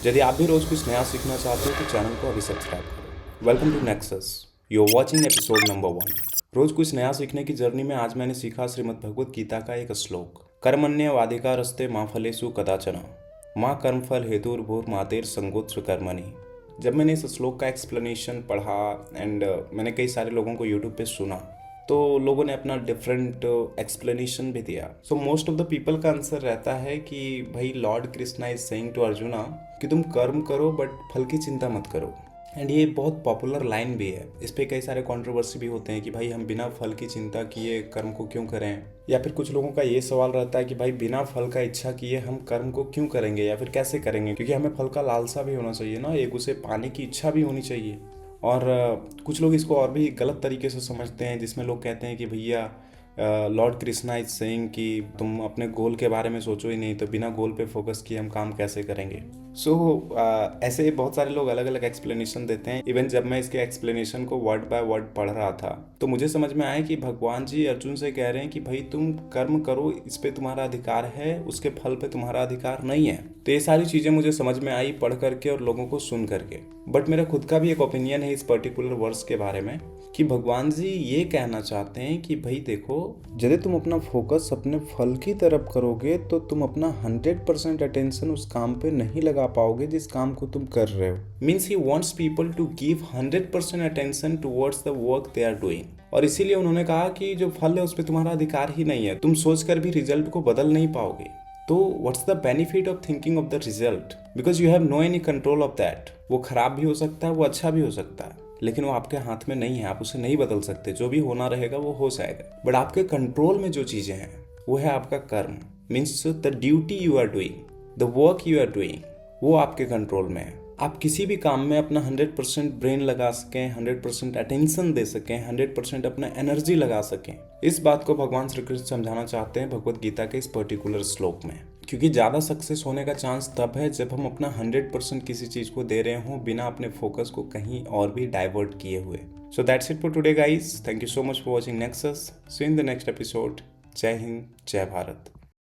यदि आप भी रोज कुछ नया सीखना चाहते हो तो चैनल को अभी सब्सक्राइब करो। Welcome to Nexus. You are watching episode number 1। रोज कुछ नया सीखने की जर्नी में आज मैंने सीखा श्रीमद् भगवत गीता का एक श्लोक, कर्मण्येवाधिकारस्ते मां फलेषु कदाचन मां कर्मफल हेतुर्भुर मातेर संगोत्र कर्मणि। जब मैंने इस श्लोक का एक्सप्लेनेशन पढ़ा एंड मैंने कई सारे लोगों को यूट्यूब पे सुना तो लोगों ने अपना डिफरेंट एक्सप्लेनेशन भी दिया। So most of the people का आंसर रहता है कि भाई lord Krishna is saying to Arjuna कि तुम कर्म करो बट फल की चिंता मत करो। एंड ये बहुत पॉपुलर लाइन भी है। इस पे कई सारे कंट्रोवर्सी भी होते हैं कि भाई हम बिना फल की चिंता किए कर्म को क्यों करें, या फिर कुछ लोगों का ये सवाल रहता है कि भाई बिना फल का इच्छा किए हम कर्म को क्यों करेंगे या फिर कैसे करेंगे, क्योंकि हमें फल का लालसा भी होना चाहिए ना, एक उसे पाने की इच्छा भी होनी चाहिए। और कुछ लोग इसको और भी गलत तरीके से समझते हैं, जिसमें लोग कहते हैं कि भैया लॉर्ड कृष्णा इज सेइंग कि तुम अपने गोल के बारे में सोचो ही नहीं, तो बिना गोल पे फोकस किए हम काम कैसे करेंगे। सो ऐसे बहुत सारे लोग अलग अलग एक्सप्लेनेशन देते हैं। इवन जब मैं इसके एक्सप्लेनेशन को वर्ड बाय वर्ड पढ़ रहा था तो मुझे समझ में आया कि भगवान जी अर्जुन से कह रहे हैं कि भाई तुम कर्म करो, इस पे तुम्हारा अधिकार है, उसके फल पे तुम्हारा अधिकार नहीं है। तो ये सारी चीज़ें मुझे समझ में आई पढ़ करके और लोगों को सुन करके। बट मेरा खुद का भी एक ओपिनियन है इस पर्टिकुलर वर्स के बारे में कि भगवान जी ये कहना चाहते हैं कि भाई देखो, यदि तुम अपना फोकस अपने फल की तरफ करोगे तो तुम अपना 100% अटेंशन उस काम पे नहीं लगा पाओगे जिस काम को तुम कर रहे हो। Means he wants people to give 100% attention towards the work they are doing. और इसीलिए उन्होंने कहा कि जो फल है उस पर तुम्हारा अधिकार ही नहीं है, तुम सोचकर भी रिजल्ट को बदल नहीं पाओगे। तो what's the benefit of thinking of the result, because you have no any control of that. वो खराब भी हो सकता है, वो अच्छा भी हो सकता है, लेकिन वो आपके हाथ में नहीं है, आप उसे नहीं बदल सकते। जो भी होना रहेगा वो हो जाएगा। बट आपके कंट्रोल में जो चीज़ें हैं वो है आपका कर्म। Means the duty you are doing, the work you are doing, वो आपके कंट्रोल में है। आप किसी भी काम में अपना 100% ब्रेन लगा सकें, 100% अटेंशन दे सकें, 100% अपना एनर्जी लगा सकें, इस बात को भगवान श्री कृष्ण समझाना चाहते हैं भगवत गीता के इस पर्टिकुलर श्लोक में। क्योंकि ज़्यादा सक्सेस होने का चांस तब है जब हम अपना 100% किसी चीज़ को दे रहे हों बिना अपने फोकस को कहीं और भी डाइवर्ट किए हुए। So that's it for today guys. Thank you so much for watching Nexus. See in the next episode. जय हिंद, जय भारत।